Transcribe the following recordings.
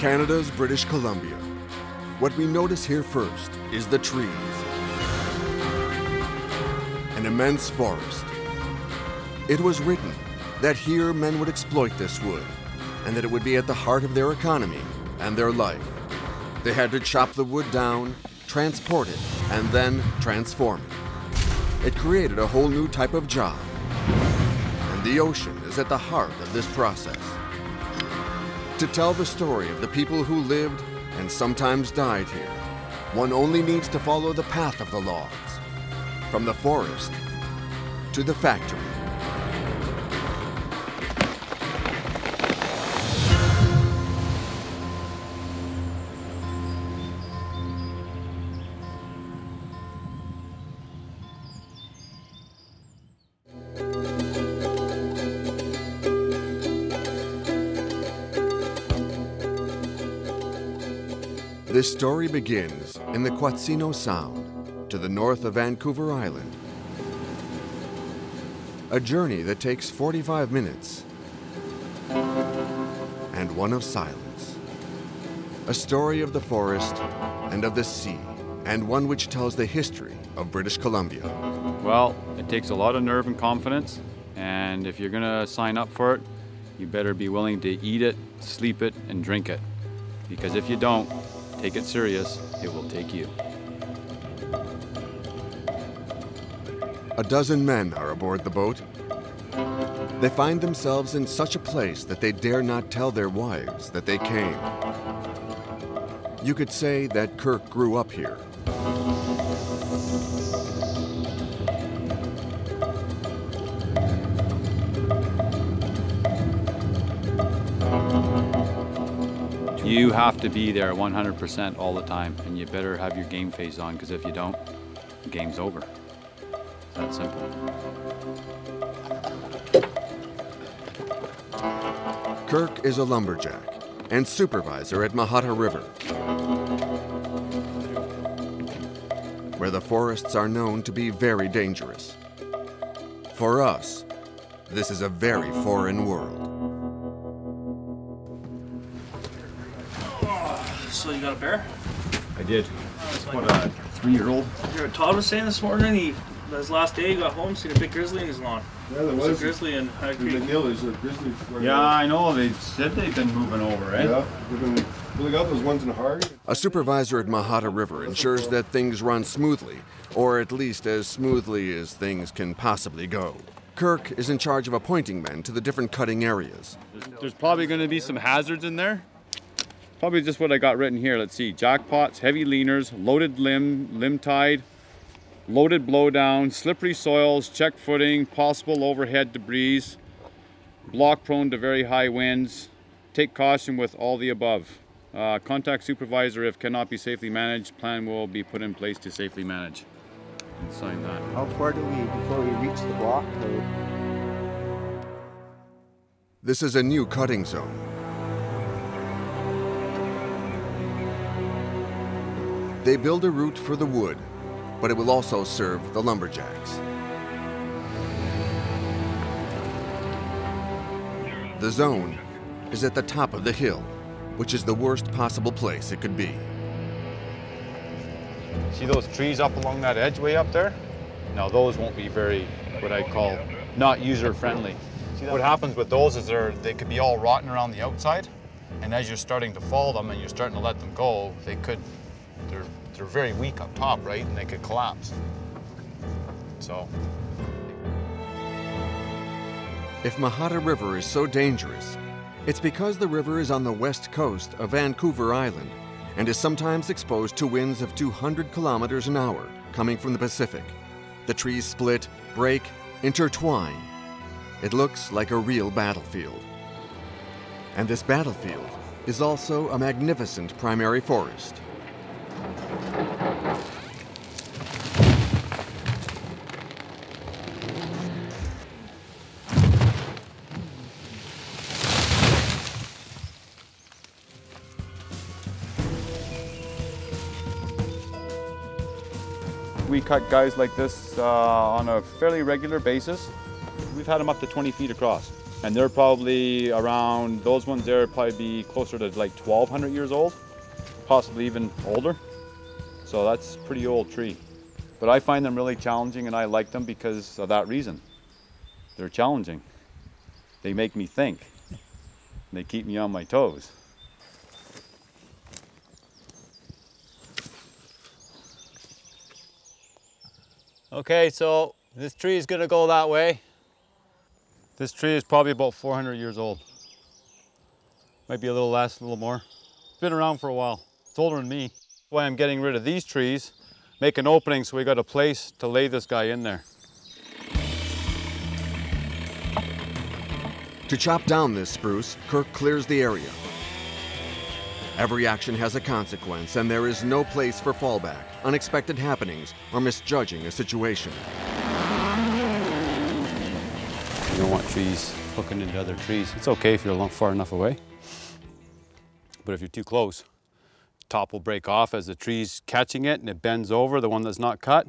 Canada's British Columbia. What we notice here first is the trees. An immense forest. It was written that here men would exploit this wood and that it would be at the heart of their economy and their life. They had to chop the wood down, transport it, and then transform it. It created a whole new type of job. And the ocean is at the heart of this process. To tell the story of the people who lived and sometimes died here, one only needs to follow the path of the logs, from the forest to the factory. This story begins in the Quatsino Sound, to the north of Vancouver Island. A journey that takes 45 minutes, and one of silence. A story of the forest and of the sea, and one which tells the history of British Columbia. Well, it takes a lot of nerve and confidence, and if you're gonna sign up for it, you better be willing to eat it, sleep it, and drink it. Because if you don't, take it serious, it will take you. A dozen men are aboard the boat. They find themselves in such a place that they dare not tell their wives that they came. You could say that Kirk grew up here. You have to be there 100% all the time, and you better have your game face on, because if you don't, the game's over. It's that simple. Kirk is a lumberjack and supervisor at Mahata River, where the forests are known to be very dangerous. For us, this is a very foreign world. So you got a bear? I did. What, a 3-year-old? Todd was saying this morning, his last day he got home, seen a big grizzly in his lawn. Yeah, there was a grizzly in High Creek. There's a grizzly. Yeah, I know. They said they've been moving over, right? Yeah, we got those ones in Hard. A supervisor at Mahata River ensures that things run smoothly, or at least as smoothly as things can possibly go. Kirk is in charge of appointing men to the different cutting areas. There's probably going to be some hazards in there. Probably just what I got written here. Let's see. Jackpots, heavy leaners, loaded limb tide, loaded blowdown, slippery soils, check footing, possible overhead debris, block prone to very high winds. Take caution with all the above. Contact supervisor if cannot be safely managed. Plan will be put in place to safely manage. And sign that. How far do we before we reach the block? This is a new cutting zone. They build a route for the wood, but it will also serve the lumberjacks. The zone is at the top of the hill, which is the worst possible place it could be. See those trees up along that edge way up there? Now those won't be very, what I call, not user-friendly. What happens with those is they could be all rotten around the outside, and as you're starting to fall them and you're starting to let them go, they're very weak up top, right? And they could collapse. So. If Mahata River is so dangerous, it's because the river is on the west coast of Vancouver Island and is sometimes exposed to winds of 200 kilometers an hour coming from the Pacific. The trees split, break, intertwine. It looks like a real battlefield. And this battlefield is also a magnificent primary forest. We cut guys like this on a fairly regular basis. We've had them up to 20 feet across. And they're probably around, those ones there probably be closer to like 1,200 years old, possibly even older. So that's a pretty old tree. But I find them really challenging, and I like them because of that reason. They're challenging. They make me think. They keep me on my toes. Okay, so this tree is gonna go that way. This tree is probably about 400 years old. Might be a little less, a little more. It's been around for a while. It's older than me. That's why I'm getting rid of these trees, make an opening so we got a place to lay this guy in there. To chop down this spruce, Kirk clears the area. Every action has a consequence, and there is no place for fallback, unexpected happenings, or misjudging a situation. You don't want trees hooking into other trees. It's okay if you're far enough away. But if you're too close, the top will break off as the tree's catching it and it bends over, the one that's not cut,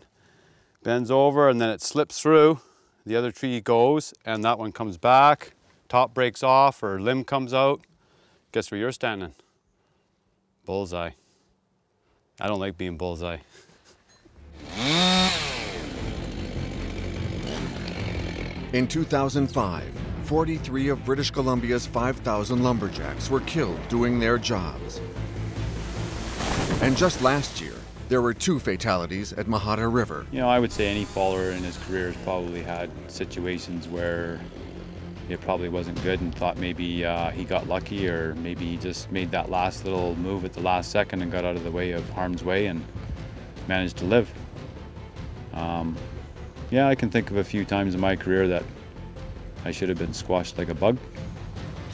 bends over and then it slips through. The other tree goes and that one comes back, top breaks off or limb comes out. Guess where you're standing? Bullseye. I don't like being bullseye. In 2005, 43 of British Columbia's 5,000 lumberjacks were killed doing their jobs. And just last year, there were 2 fatalities at Mahata River. You know, I would say any faller in his career has probably had situations where it probably wasn't good and thought maybe he got lucky, or maybe he just made that last little move at the last second and got out of the way of harm's way and managed to live. Yeah, I can think of a few times in my career that I should have been squashed like a bug,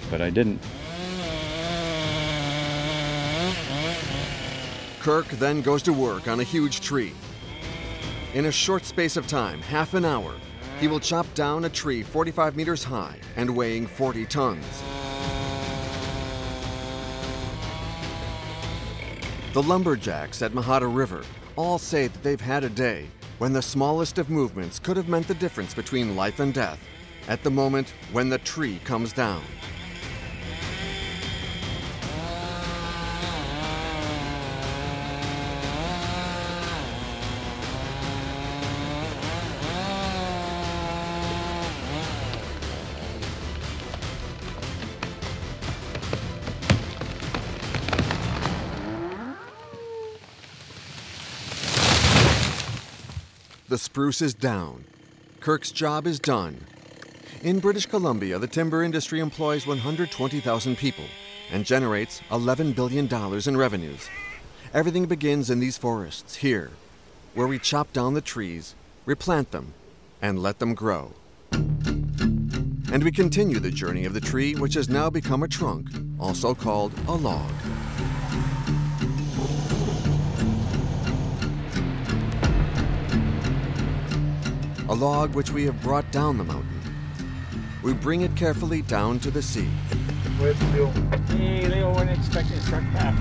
but I didn't. Kirk then goes to work on a huge tree. In a short space of time, half an hour, he will chop down a tree 45 meters high and weighing 40 tons. The Lumberjacks at Mahata River all say that they've had a day when the smallest of movements could have meant the difference between life and death at the moment when the tree comes down. The spruce is down. Kirk's job is done. In British Columbia, the timber industry employs 120,000 people and generates $11 billion in revenues. Everything begins in these forests here, where we chop down the trees, replant them, and let them grow. And we continue the journey of the tree, which has now become a trunk, also called a log. A log which we have brought down the mountain. We bring it carefully down to the sea. Hey, Leo, wasn't expecting a truck back.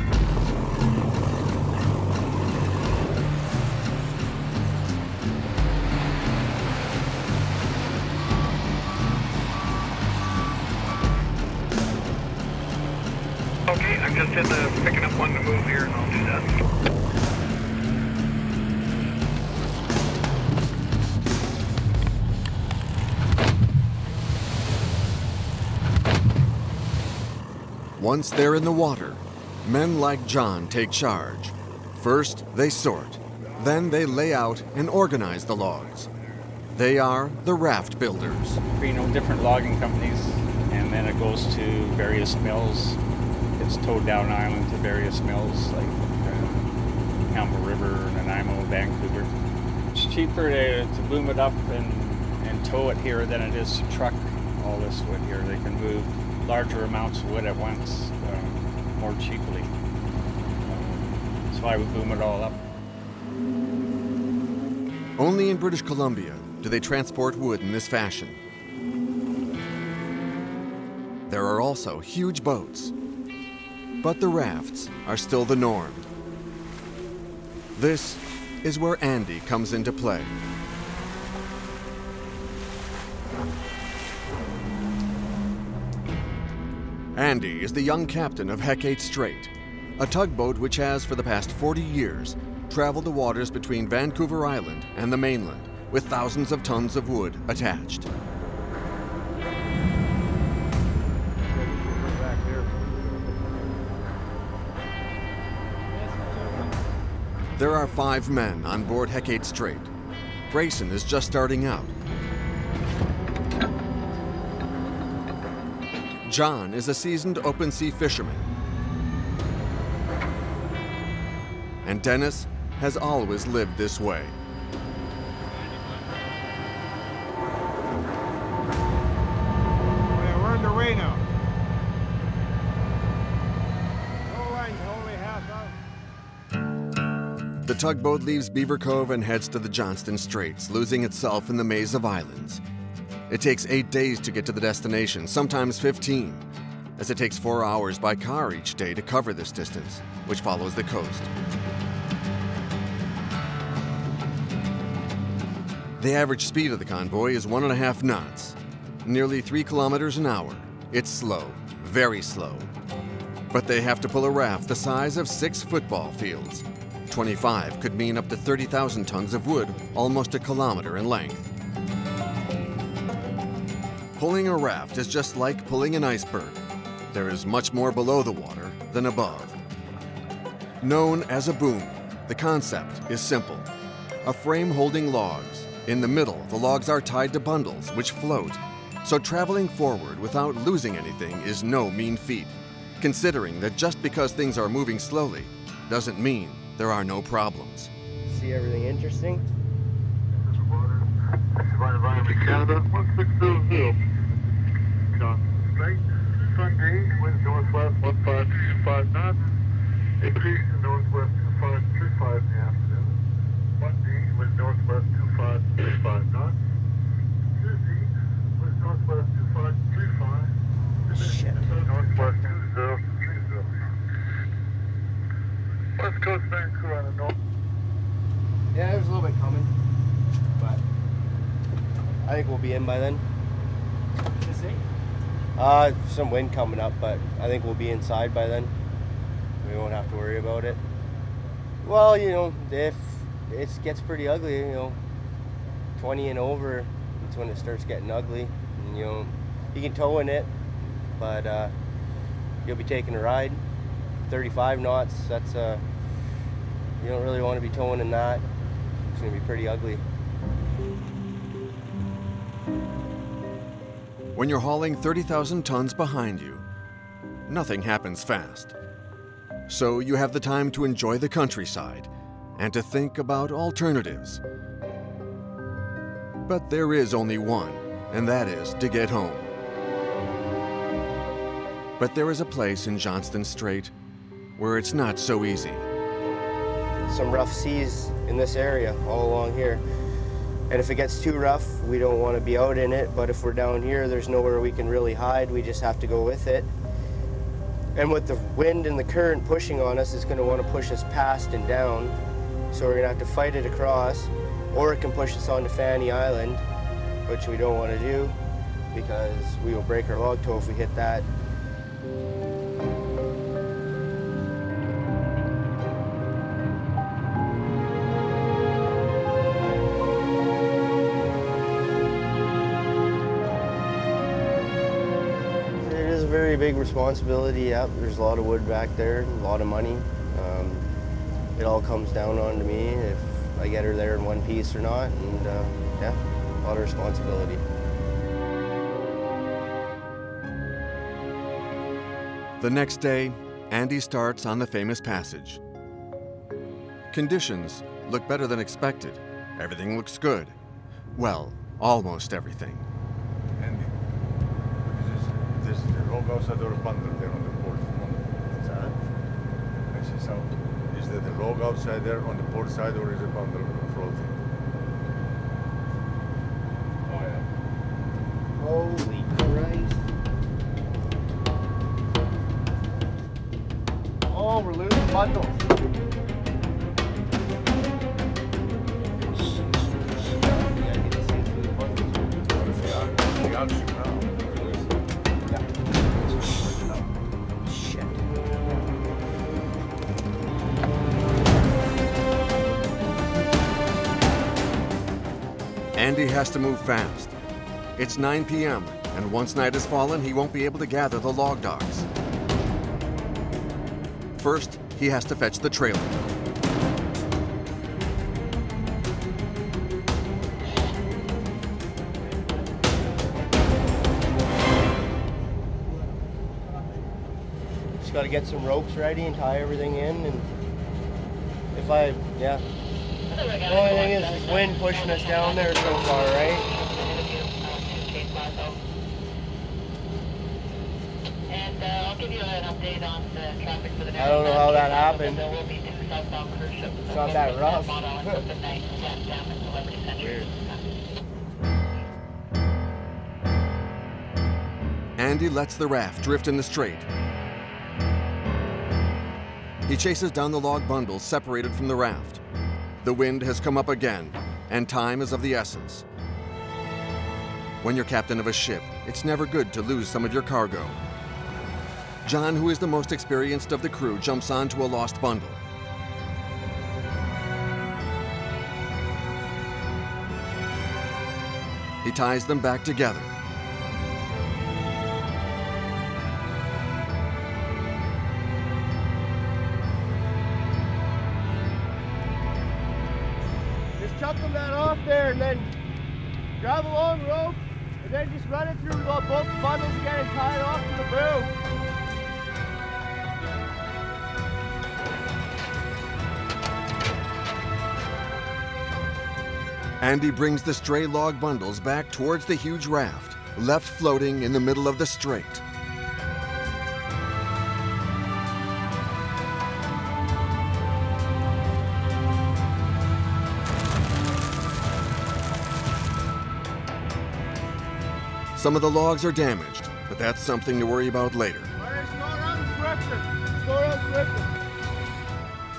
Okay, I'm just in the picking up one to move here and I'll do that. Once they're in the water, men like John take charge. First, they sort. Then they lay out and organize the logs. They are the raft builders. You know, different logging companies, and then it goes to various mills. It's towed down island to various mills like Campbell River, Nanaimo, Vancouver. It's cheaper to boom it up and tow it here than it is to truck all this wood here. They can move larger amounts of wood at once more cheaply. That's why we boom it all up. Only in British Columbia do they transport wood in this fashion. There are also huge boats, but the rafts are still the norm. This is where Andy comes into play. Andy is the young captain of Hecate Strait, a tugboat which has, for the past 40 years, traveled the waters between Vancouver Island and the mainland with thousands of tons of wood attached. There are 5 men on board Hecate Strait. Grayson is just starting out. John is a seasoned open sea fisherman. And Dennis has always lived this way. We're underway now. No line, only half out. The tugboat leaves Beaver Cove and heads to the Johnston Straits, losing itself in the maze of islands. It takes 8 days to get to the destination, sometimes 15, as it takes 4 hours by car each day to cover this distance, which follows the coast. The average speed of the convoy is 1.5 knots, nearly 3 kilometers an hour. It's slow, very slow. But they have to pull a raft the size of 6 football fields. 25 could mean up to 30,000 tons of wood, almost a kilometer in length. Pulling a raft is just like pulling an iceberg. There is much more below the water than above. Known as a boom, the concept is simple. A frame holding logs. In the middle, the logs are tied to bundles which float. So traveling forward without losing anything is no mean feat, considering that just because things are moving slowly doesn't mean there are no problems. See everything interesting? Canada, 1600. John, right, Sunday, wind northwest 1525 knots, increase in northwest 2535 in the afternoon. Monday, wind northwest 2535 knots. Tuesday, wind northwest 2535. Shit. Northwest 2030. West Coast Vancouver on the north. Yeah, there's a little bit coming, but I think we'll be in by then. Some wind coming up, but I think we'll be inside by then. We won't have to worry about it. Well, you know, if it gets pretty ugly, you know, 20 and over, that's when it starts getting ugly. And, you know, you can tow in it, but you'll be taking a ride. 35 knots, that's you don't really want to be towing in that. It's gonna be pretty ugly. When you're hauling 30,000 tons behind you, nothing happens fast. So you have the time to enjoy the countryside and to think about alternatives. But there is only one, and that is to get home. But there is a place in Johnston Strait where it's not so easy. Some rough seas in this area all along here. And if it gets too rough, we don't want to be out in it, but if we're down here, there's nowhere we can really hide. We just have to go with it. And with the wind and the current pushing on us, it's going to want to push us past and down. So we're going to have to fight it across, or it can push us onto Fanny Island, which we don't want to do because we will break our log tow if we hit that. Very big responsibility. Yep, there's a lot of wood back there, a lot of money. It all comes down onto me if I get her there in one piece or not, and yeah, a lot of responsibility. The next day, Andy starts on the famous passage. Conditions look better than expected. Everything looks good. Well, almost everything. Andy, this is the log outside or a bundle there on the port. I see some. Is there the log outside there on the port side, or is it bundle floating? Oh yeah. Holy Christ. Oh, we're losing bundles. Andy has to move fast. It's 9 p.m., and once night has fallen, he won't be able to gather the log dogs. First, he has to fetch the trailer. Just got to get some ropes ready and tie everything in. And if I, yeah. The only thing is this wind pushing us down there so far, right? And I'll give you an update on the traffic for the next. I don't know how that happened. There will be 2 southbound cruise ships. It's not that rough. Weird. Andy lets the raft drift in the strait. He chases down the log bundles separated from the raft. The wind has come up again, and time is of the essence. When you're captain of a ship, it's never good to lose some of your cargo. John, who is the most experienced of the crew, jumps onto a lost bundle. He ties them back together. Just chuck them that off there and then grab a long rope and then just run it through both bundles again and tie it off to the boom. Andy brings the stray log bundles back towards the huge raft, left floating in the middle of the strait. Some of the logs are damaged, but that's something to worry about later.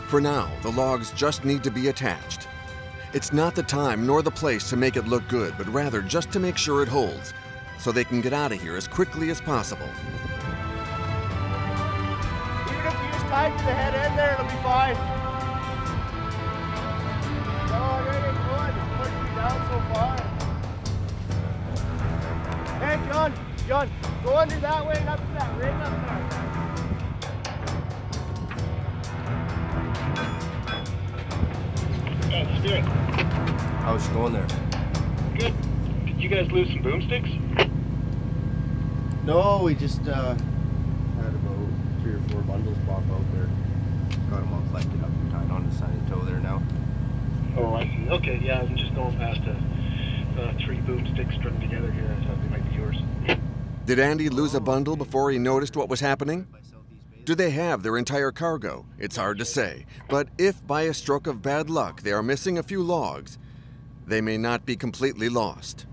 For now, the logs just need to be attached. It's not the time nor the place to make it look good, but rather just to make sure it holds, so they can get out of here as quickly as possible. Even if you just tie it to the head end there, it'll be fine. No, it ain't good. It's pushing me down so far. Hey, John, go under that way and up to that ring up there. Spirit. How's she going there? Good. Did you guys lose some boomsticks? No, we just had about 3 or 4 bundles pop out there. Got them all collected up and tied on the side of the toe there now. Oh, I see. Okay, yeah, I'm just going past 3 boomsticks strung together here. I thought they might be yours. Did Andy lose a bundle before he noticed what was happening? Do they have their entire cargo? It's hard to say. But if by a stroke of bad luck they are missing a few logs, they may not be completely lost.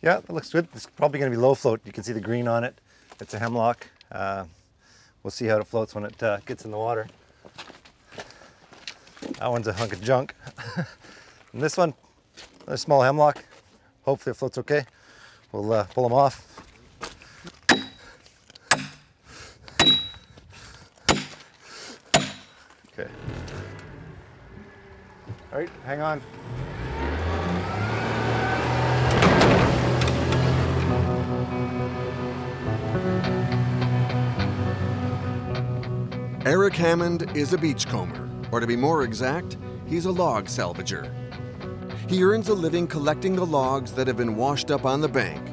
Yeah, that looks good. It's probably going to be low float. You can see the green on it. It's a hemlock. We'll see how it floats when it gets in the water. That one's a hunk of junk. And this one, a small hemlock. Hopefully it floats okay. We'll pull them off. Okay. All right, hang on. Eric Hammond is a beachcomber, or to be more exact, he's a log salvager. He earns a living collecting the logs that have been washed up on the bank.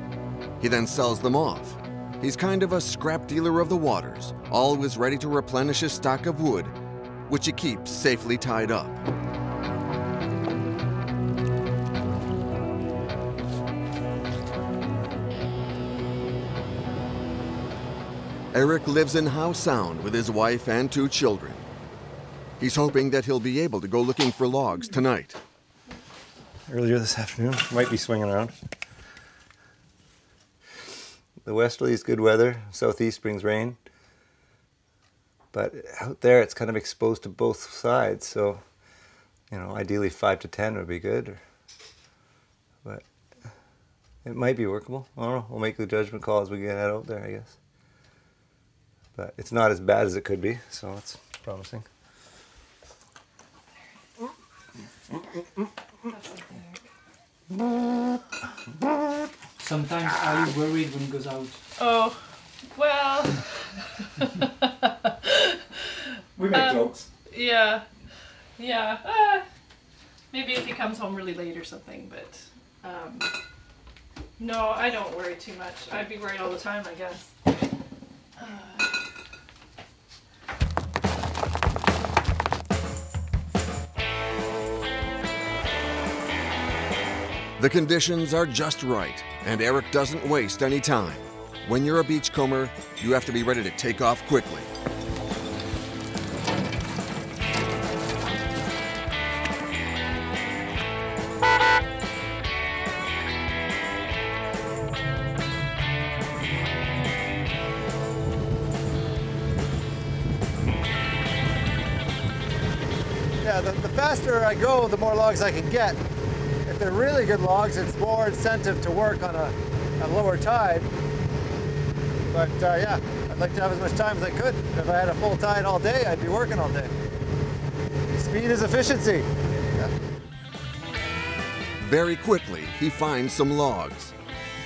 He then sells them off. He's kind of a scrap dealer of the waters, always ready to replenish his stock of wood, which he keeps safely tied up. Eric lives in Howe Sound with his wife and 2 children. He's hoping that he'll be able to go looking for logs tonight. Earlier this afternoon, might be swinging around. The westerly is good weather, southeast brings rain. But out there it's kind of exposed to both sides, so you know, ideally 5 to 10 would be good. But it might be workable. I don't know, we'll make the judgment call as we get out there, I guess. But it's not as bad as it could be, so let's promising. Sometimes are you worried when it goes out? Oh, well. We make jokes. Yeah. Yeah. Maybe if he comes home really late or something, but no, I don't worry too much. I'd be worried all the time, I guess. The conditions are just right, and Eric doesn't waste any time. When you're a beachcomber, you have to be ready to take off quickly. Yeah, the faster I go, the more logs I can get. If they're really good logs, it's more incentive to work on a lower tide. But yeah, I'd like to have as much time as I could. If I had a full tide all day, I'd be working all day. Speed is efficiency. Yeah. Very quickly, he finds some logs.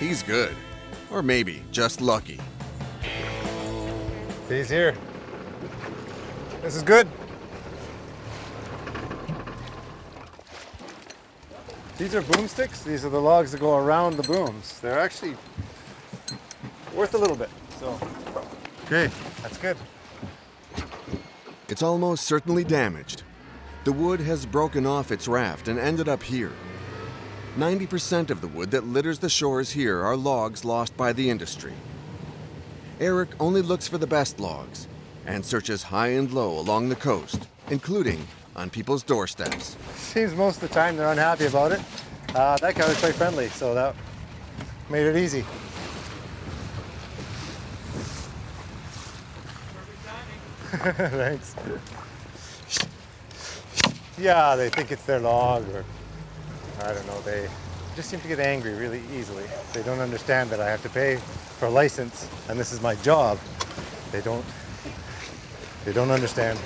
He's good, or maybe just lucky. He's here. This is good. These are boomsticks. These are the logs that go around the booms. They're actually worth a little bit. So, okay, that's good. It's almost certainly damaged. The wood has broken off its raft and ended up here. 90% of the wood that litters the shores here are logs lost by the industry. Eric only looks for the best logs and searches high and low along the coast, including on people's doorsteps. Seems most of the time they're unhappy about it. That guy was quite friendly, so that made it easy. Thanks. Yeah, they think it's their log, or I don't know, they just seem to get angry really easily. They don't understand that I have to pay for a license and this is my job. They don't understand.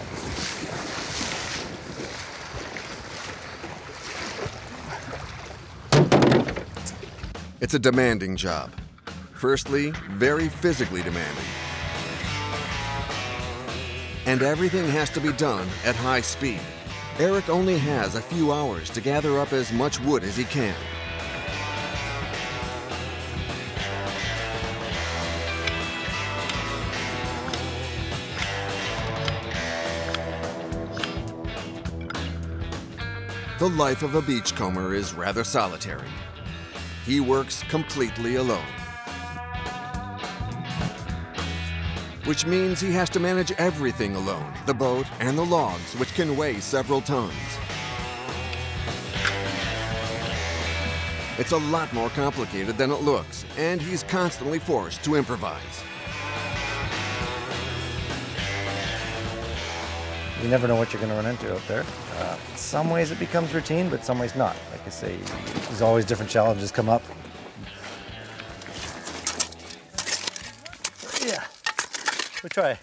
It's a demanding job. Firstly, very physically demanding. And everything has to be done at high speed. Eric only has a few hours to gather up as much wood as he can. The life of a beachcomber is rather solitary. He works completely alone, which means he has to manage everything alone, the boat and the logs, which can weigh several tons. It's a lot more complicated than it looks, and he's constantly forced to improvise. You never know what you're going to run into out there. In some ways it becomes routine, but some ways not. Like I say, there's always different challenges come up. Yeah, we'll try.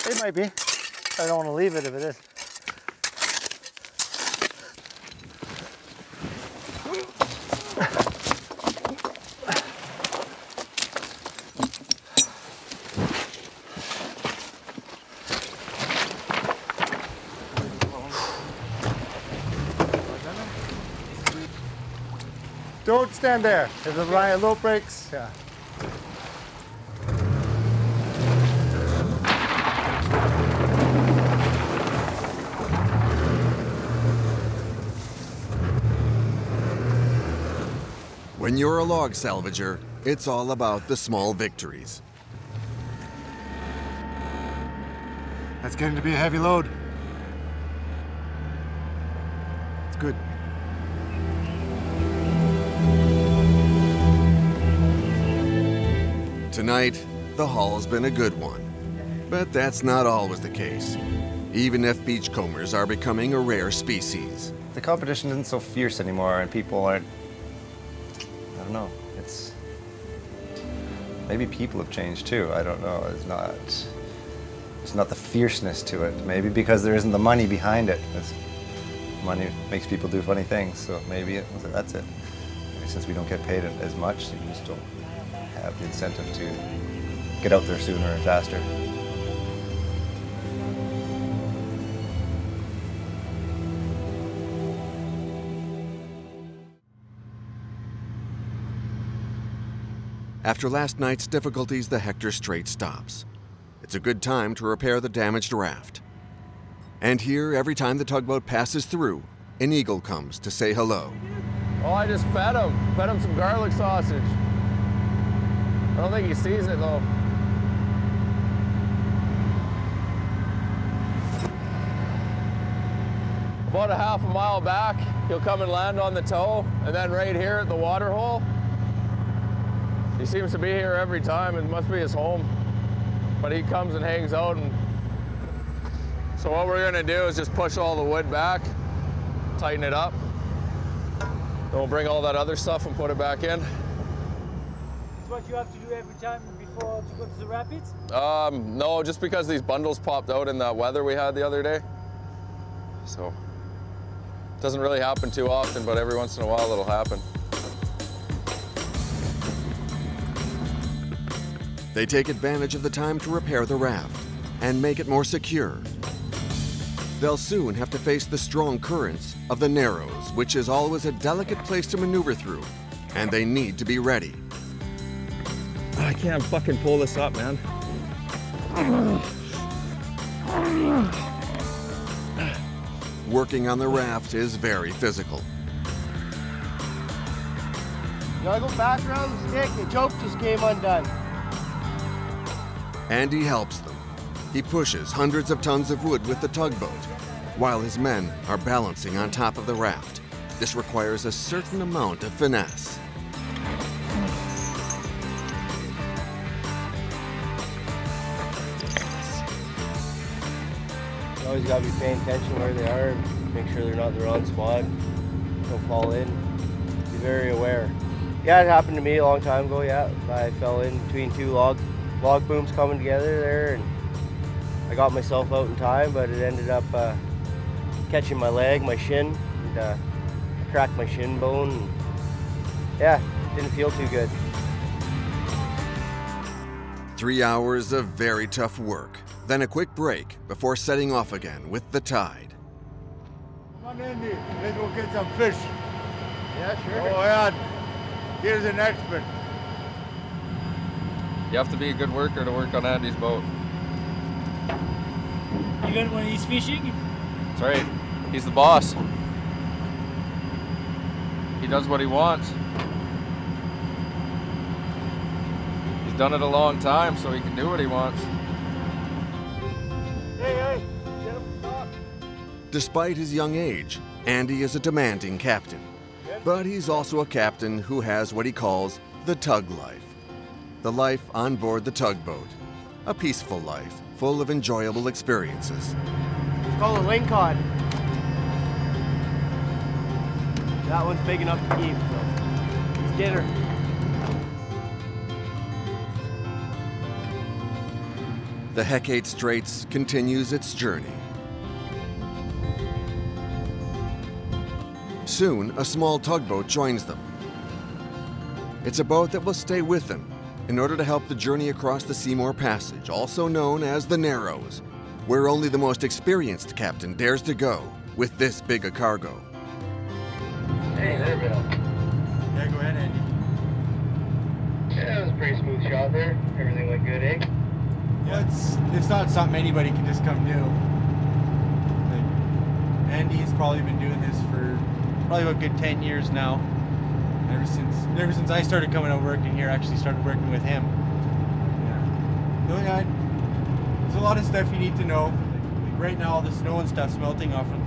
It might be. I don't want to leave it if it is. Don't stand there. If the rope breaks, yeah. When you're a log salvager, it's all about the small victories. That's getting to be a heavy load. It's good. Tonight, the haul's been a good one. But that's not always the case, even if beachcombers are becoming a rare species. The competition isn't so fierce anymore, and people aren't, I don't know, it's, maybe people have changed too, I don't know, it's not, There's not the fierceness to it. Maybe because there isn't the money behind it. Money makes people do funny things, so maybe that's it. Maybe since we don't get paid as much, you just don't have the incentive to get out there sooner and faster. After last night's difficulties, the Hector Strait stops. It's a good time to repair the damaged raft. And here, every time the tugboat passes through, an eagle comes to say hello. Oh, I just fed him some garlic sausage. I don't think he sees it though. About a half a mile back, he'll come and land on the tow, and then right here at the water hole, he seems to be here every time. It must be his home. But he comes and hangs out. And so what we're gonna do is just push all the wood back, tighten it up. Then we'll bring all that other stuff and put it back in. That's what you have to do every time before you go to the rapids? No, just because these bundles popped out in that weather we had the other day. So, it doesn't really happen too often, but every once in a while it'll happen. They take advantage of the time to repair the raft and make it more secure. They'll soon have to face the strong currents of the Narrows, which is always a delicate place to maneuver through, and they need to be ready. I can't fucking pull this up, man. Working on the raft is very physical. You gotta go back around the stick, the choke just came undone. Andy helps them. He pushes hundreds of tons of wood with the tugboat, while his men are balancing on top of the raft. This requires a certain amount of finesse. You always gotta be paying attention where they are, make sure they're not in the wrong spot, don't fall in, be very aware. Yeah, it happened to me a long time ago, yeah. I fell in between two log booms coming together there, and I got myself out in time, but it ended up catching my leg, my shin, and I cracked my shin bone. And, yeah, didn't feel too good. 3 hours of very tough work, then a quick break before setting off again with the tide. Come on, Andy, let's go get some fish. Yeah, sure. Oh, yeah. Here's an expert. You have to be a good worker to work on Andy's boat. Even when he's fishing? That's right. He's the boss. He does what he wants. He's done it a long time, so he can do what he wants. Hey, get him stop. Despite his young age, Andy is a demanding captain. But he's also a captain who has what he calls the tug life. The life on board the tugboat. A peaceful life, full of enjoyable experiences. It's called a Lincoln. That one's big enough to keep, so it's dinner. The Hecate Straits continues its journey. Soon, a small tugboat joins them. It's a boat that will stay with them in order to help the journey across the Seymour Passage, also known as the Narrows, where only the most experienced captain dares to go with this big a cargo. Hey there, Bill. Yeah, go ahead, Andy. Yeah, that was a pretty smooth shot there. Everything went good, eh? Yeah, it's not something anybody can just come do. Like, Andy's probably been doing this for probably about a good 10 years now. Ever since I started coming out working here, I actually started working with him. Yeah. So yeah, there's a lot of stuff you need to know. Like right now, all the snow and stuff's melting off of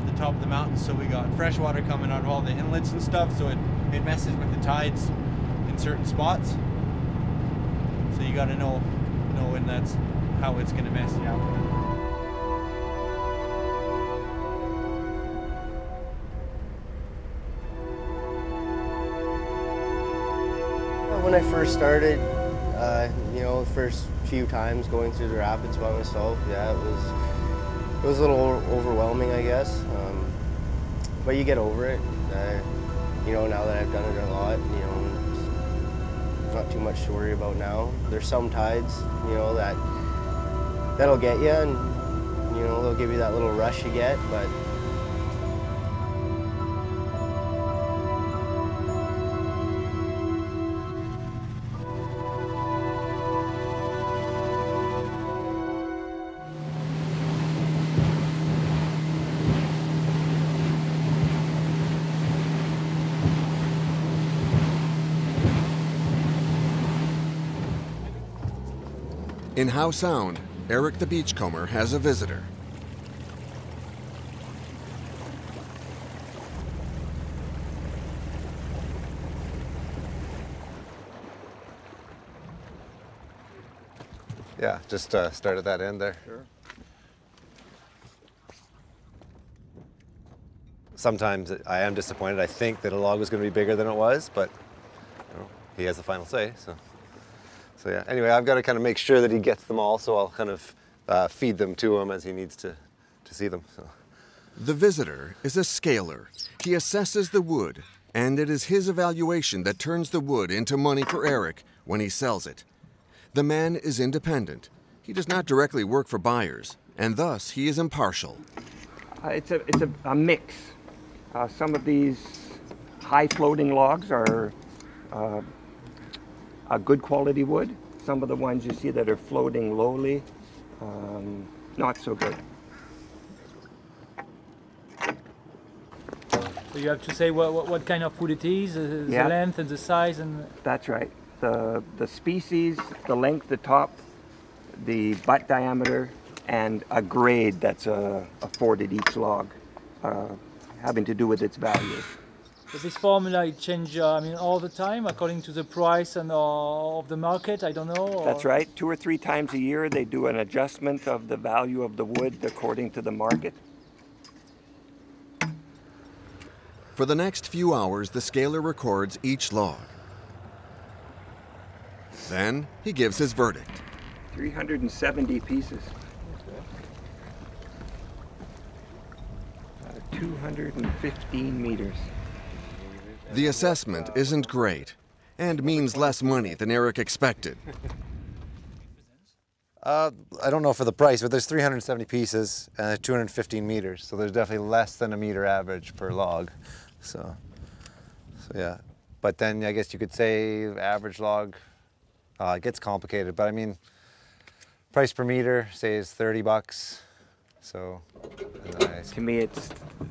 the top of the mountains, so we got fresh water coming out of all the inlets and stuff, so it messes with the tides in certain spots. So you got to know when that's how it's going to mess you out. When I first started, You know, the first few times going through the rapids by myself, yeah, it was a little overwhelming, I guess. But you get over it. You know, now that I've done it a lot, you know, there's not too much to worry about now. There's some tides, you know, that'll get you, and you know, they'll give you that little rush you get, but in Howe Sound, Eric the Beachcomber has a visitor. Yeah, just start at that end there. Sure. Sometimes I am disappointed. I think that a log was going to be bigger than it was, but you know, he has the final say. So yeah, anyway, I've got to kind of make sure that he gets them all, so I'll kind of feed them to him as he needs to see them. So. The visitor is a scaler. He assesses the wood, and it is his evaluation that turns the wood into money for Eric when he sells it. The man is independent. He does not directly work for buyers, and thus he is impartial. It's a mix. Some of these high floating logs are a good quality wood. Some of the ones you see that are floating lowly, not so good. So you have to say what kind of wood it is, the Yeah. length and the size, and That's right. The species, the length, the top, the butt diameter, and a grade that's afforded each log, having to do with its value. does this formula it change? I mean, all the time according to the price and of the market. I don't know. Or... That's right. 2 or 3 times a year they do an adjustment of the value of the wood according to the market. For the next few hours, the scaler records each log. Then he gives his verdict. 370 pieces. 215 meters. The assessment isn't great and means less money than Eric expected. I don't know for the price, but there's 370 pieces and 215 meters, so there's definitely less than a meter average per log. So yeah. But then I guess you could say average log, it gets complicated, but I mean, price per meter, say, is 30 bucks. So to me, it's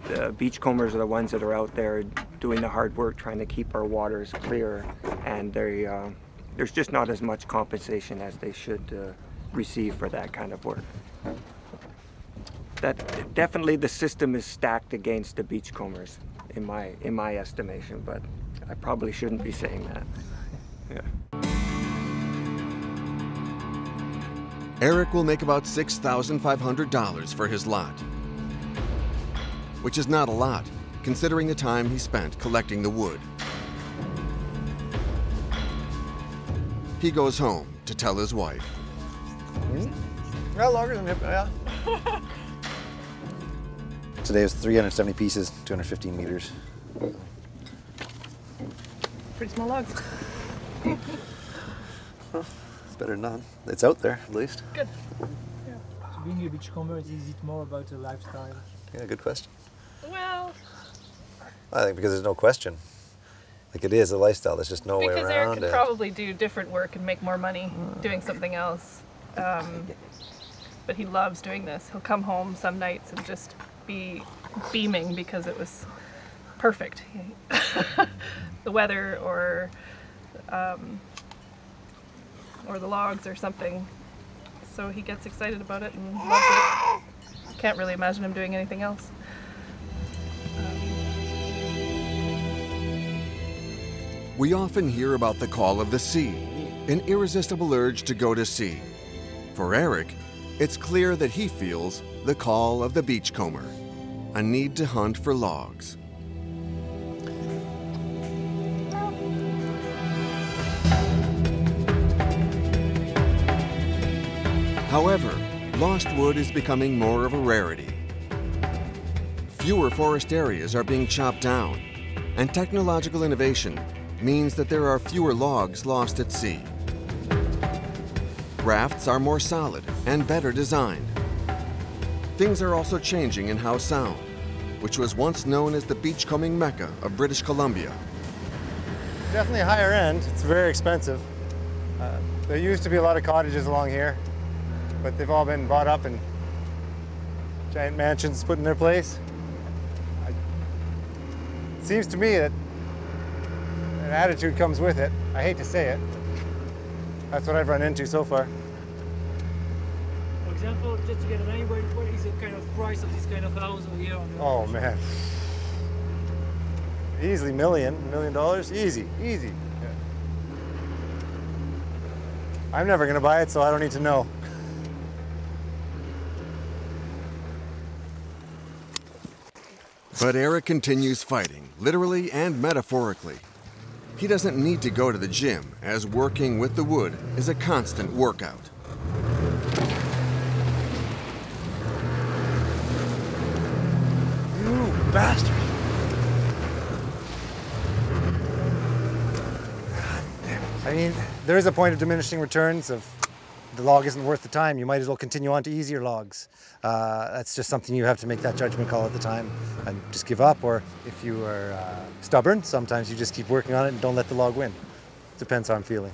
the beachcombers are the ones that are out there doing the hard work, trying to keep our waters clear, and there's just not as much compensation as they should receive for that kind of work. That definitely the system is stacked against the beachcombers, in my estimation, but I probably shouldn't be saying that. Yeah. Eric will make about $6,500 for his lot, which is not a lot, considering the time he spent collecting the wood. He goes home to tell his wife. Yeah, longer than him, yeah. Today was 370 pieces, 215 meters. Pretty small logs. It's better than none. It's out there, at least. Good. Yeah. So being a beachcomber, is it more about a lifestyle? Yeah, good question. Well, I think because there's no question. Like it is a lifestyle, there's just no way because around Eric could probably do different work and make more money doing something else. But he loves doing this. He'll come home some nights and just be beaming because it was perfect. The weather or the logs or something. So he gets excited about it and loves it. Can't really imagine him doing anything else. We often hear about the call of the sea, an irresistible urge to go to sea. For Eric, it's clear that he feels the call of the beachcomber, a need to hunt for logs. However, lost wood is becoming more of a rarity. Fewer forest areas are being chopped down, and technological innovation means that there are fewer logs lost at sea. Rafts are more solid and better designed. Things are also changing in Howe Sound, which was once known as the beachcombing mecca of British Columbia. Definitely higher end. It's very expensive. There used to be a lot of cottages along here, but they've all been bought up and giant mansions put in their place. It seems to me that an attitude comes with it. I hate to say it. That's what I've run into so far. For example, just to get an idea, what is the kind of price of this kind of house over here? Oh man. Easily $1 million easy, easy. Yeah. I'm never gonna buy it, so I don't need to know. But Eric continues fighting, literally and metaphorically. He doesn't need to go to the gym, as working with the wood is a constant workout. You bastard! I mean, there is a point of diminishing returns of the log isn't worth the time. You might as well continue on to easier logs. That's just something you have to make that judgment call at the time and just give up. Or if you are stubborn, sometimes you just keep working on it and don't let the log win. Depends how I'm feeling.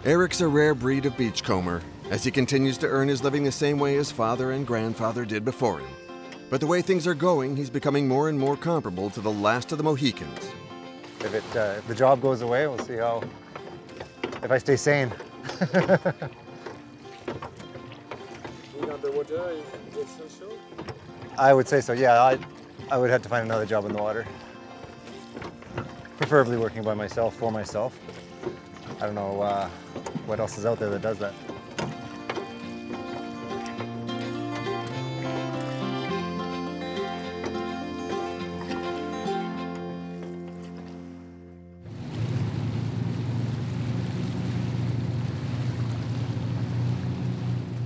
Eric's a rare breed of beachcomber, as he continues to earn his living the same way his father and grandfather did before him. But the way things are going, he's becoming more and more comparable to the last of the Mohicans. If the job goes away, we'll see if I stay sane. I would say so, yeah. I would have to find another job in the water. Preferably working by myself, for myself. I don't know what else is out there that does that.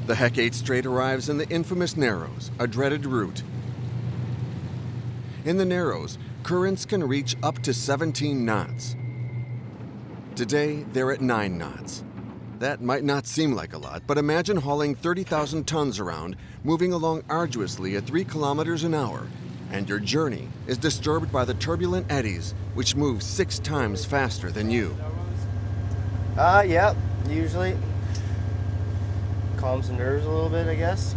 The Hecate Strait arrives in the infamous Narrows, a dreaded route. In the Narrows, currents can reach up to 17 knots. Today, they're at 9 knots. That might not seem like a lot, but imagine hauling 30,000 tons around, moving along arduously at 3 kilometers an hour, and your journey is disturbed by the turbulent eddies, which move 6 times faster than you. Yeah, usually. Calms the nerves a little bit, I guess.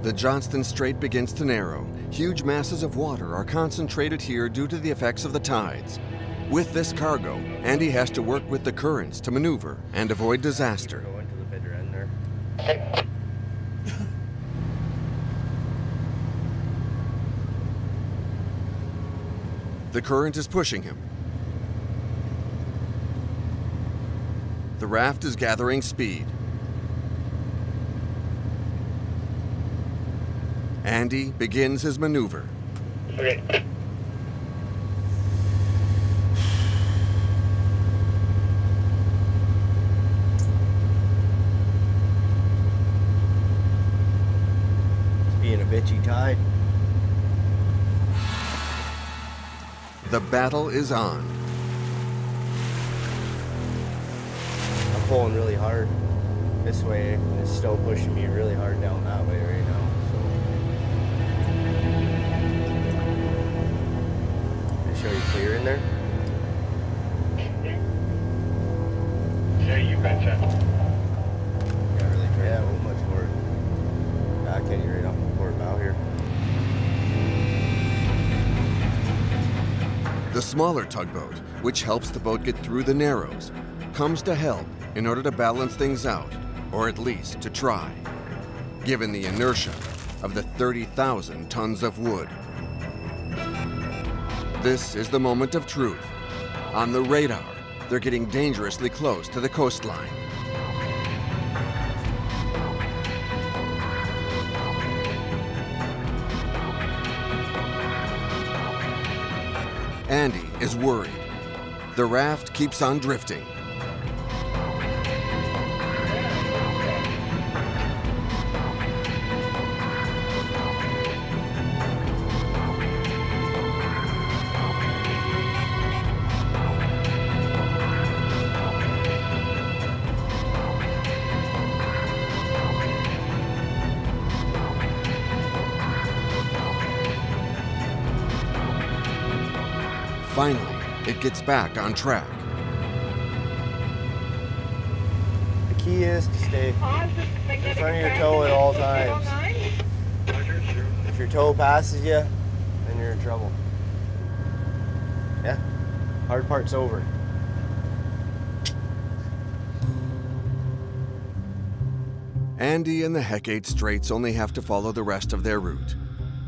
The Johnston Strait begins to narrow. Huge masses of water are concentrated here due to the effects of the tides. With this cargo, Andy has to work with the currents to maneuver and avoid disaster. Go into the bitter end there. The current is pushing him. The raft is gathering speed. Andy begins his maneuver. Okay. It's being a bitchy tide. The battle is on. I'm pulling really hard this way, and it's still pushing me really hard down that way right now. So, show you clear in there? Yeah, you betcha. Yeah, really try. Yeah, well, much more. I can't get right off the port bow here. The smaller tugboat, which helps the boat get through the Narrows, comes to help in order to balance things out, or at least to try, given the inertia of the 30,000 tons of wood. This is the moment of truth. On the radar, they're getting dangerously close to the coastline. Andy is worried. the raft keeps on drifting. Finally, it gets back on track. The key is to stay in front of your toe at all times. If your toe passes you, then you're in trouble. Yeah, hard part's over. Andy and the Hecate Straits only have to follow the rest of their route.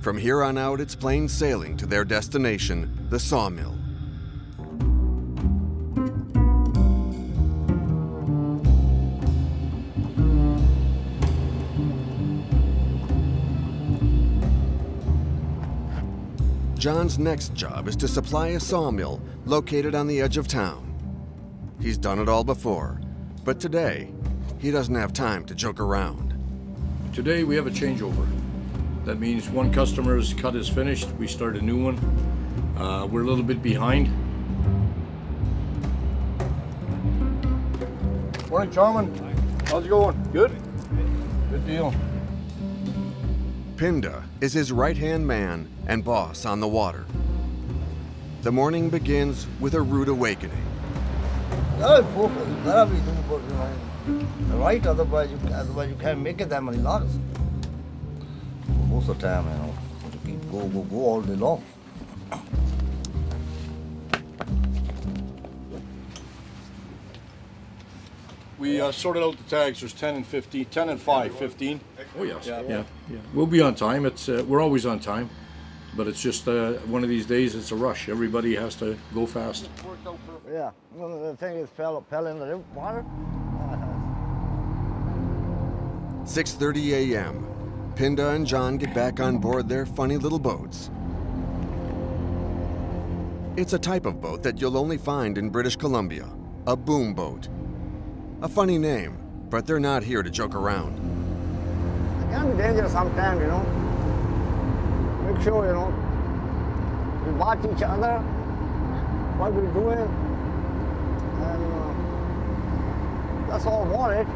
From here on out, it's plain sailing to their destination, the sawmill. John's next job is to supply a sawmill located on the edge of town. He's done it all before, but today, he doesn't have time to joke around. Today we have a changeover. That means one customer's cut is finished, we start a new one. We're a little bit behind. Morning, Charmin. How's it going? Good? Good deal. Pinda is his right-hand man and boss on the water. The morning begins with a rude awakening. Gotta be doing what you know, right, otherwise you can't make it that many logs. Most of the time, you know, you keep go all day long. We sorted out the tags. There's 10 and 15, 10 and 5, 15. Oh yes, yeah. We'll be on time. It's we're always on time, but it's just one of these days. It's a rush. Everybody has to go fast. Yeah, the thing is fell in the water. 6:30 a.m. Pinda and John get back on board their funny little boats. It's a type of boat that you'll only find in British Columbia, a boom boat. A funny name, but they're not here to joke around. It can be dangerous sometimes, you know. Make sure, you know, we watch each other, what we're doing, and that's all about it.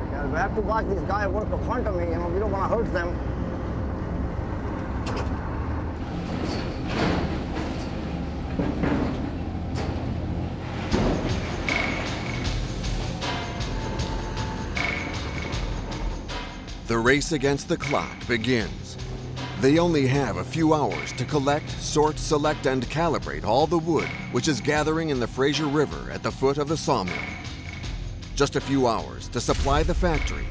Because we have to watch these guys work in front of me, you know, we don't want to hurt them. The race against the clock begins. They only have a few hours to collect, sort, select, and calibrate all the wood which is gathering in the Fraser River at the foot of the sawmill. Just a few hours to supply the factory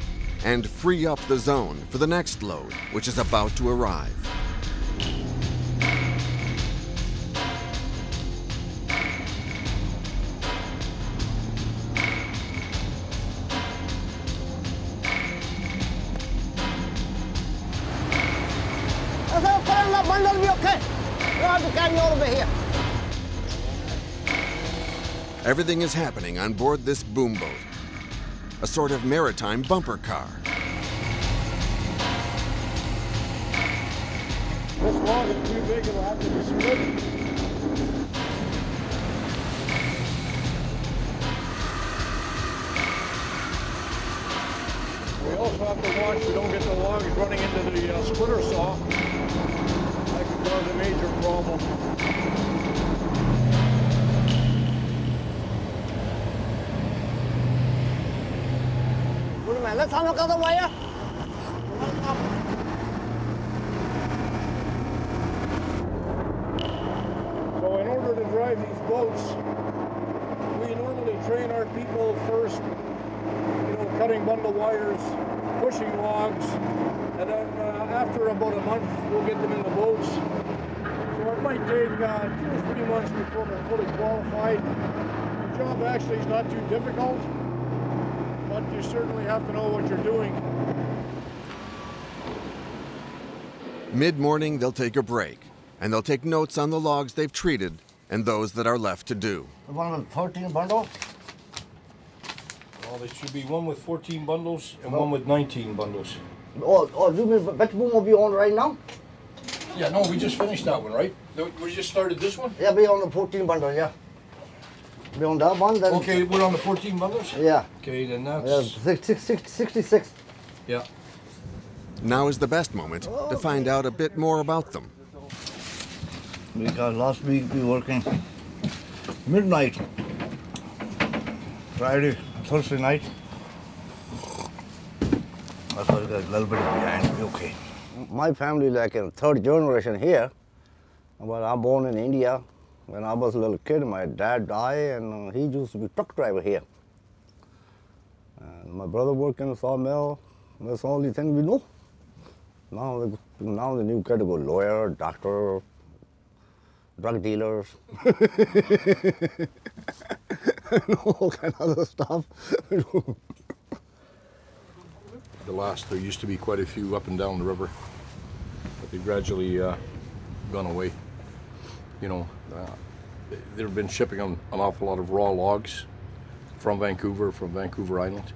and free up the zone for the next load, which is about to arrive. Bundle will be okay. We'll have to carry all over here. Everything is happening on board this boom boat, a sort of maritime bumper car. This log is too big, it'll have to be split. We also have to watch we don't get the logs running into the splitter saw. That could cause a major problem. Let's have a look at the wire. So in order to drive these boats, we normally train our people first, you know, cutting bundle wires, pushing logs, and then after about a month, we'll get them in the boats. So it might take 2 or 3 months before they're fully qualified. The job actually is not too difficult, but you certainly have to know what you're doing. Mid-morning, they'll take a break, and they'll take notes on the logs they've treated and those that are left to do. One with 14 bundles? Well, there should be one with 14 bundles and one with 19 bundles. Oh, you mean which boom are we on right now? Yeah, no, we just finished that one, right? We just started this one? Yeah, we're on the 14 bundle, yeah. We're on that one, then... Okay, we're on the 14 bundles? Yeah. Okay, then that's... Yeah, 66. Yeah. Now is the best moment to find out a bit more about them. Because last week we working midnight, Friday, Thursday night. That's why we got a little bit behind. Okay. My family like in third generation here, but I'm born in India. When I was a little kid, my dad died, and he used to be truck driver here. And my brother worked in a sawmill. That's the only thing we know. Now the new category: lawyer, doctor, drug dealers, all kind of other stuff. There used to be quite a few up and down the river, but they've gradually gone away. You know, they've been shipping an awful lot of raw logs from Vancouver Island.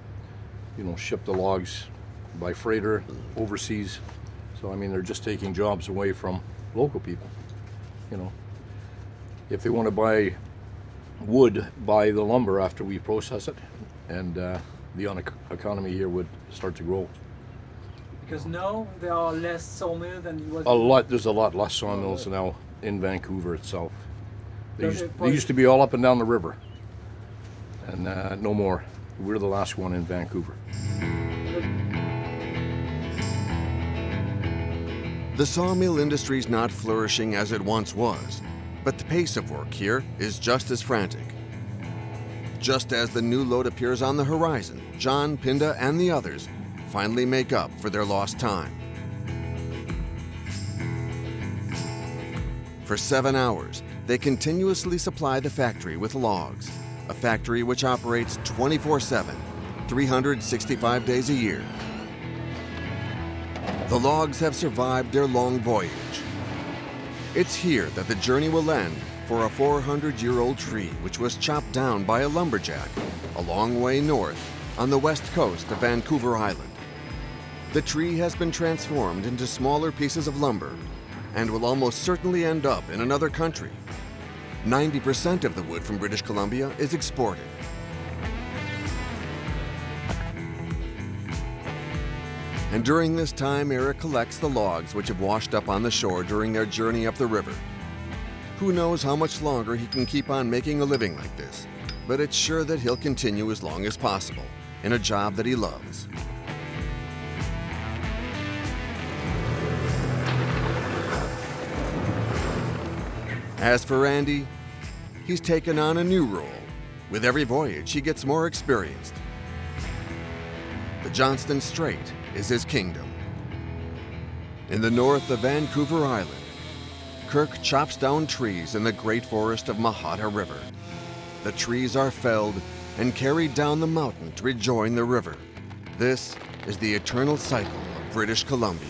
You know, ship the logs by freighter overseas. So I mean, they're just taking jobs away from local people. You know, if they want to buy wood, buy the lumber after we process it, and the economy here would start to grow. Because now there are less sawmills than you was. There's a lot less sawmills now in Vancouver itself. They used to be all up and down the river, and no more. We're the last one in Vancouver. The sawmill industry is not flourishing as it once was, but the pace of work here is just as frantic. Just as the new load appears on the horizon, John, Pinda, and the others finally make up for their lost time. For 7 hours, they continuously supply the factory with logs, a factory which operates 24/7, 365 days a year. The logs have survived their long voyage. It's here that the journey will end for a 400-year-old tree which was chopped down by a lumberjack a long way north on the west coast of Vancouver Island. The tree has been transformed into smaller pieces of lumber and will almost certainly end up in another country. 90% of the wood from British Columbia is exported. And during this time, Eric collects the logs which have washed up on the shore during their journey up the river. Who knows how much longer he can keep on making a living like this, but it's sure that he'll continue as long as possible in a job that he loves. As for Andy, he's taken on a new role. With every voyage, he gets more experienced. The Johnston Strait is his kingdom. In the north of Vancouver Island, Kirk chops down trees in the great forest of Mahata River. The trees are felled and carried down the mountain to rejoin the river. This is the eternal cycle of British Columbia.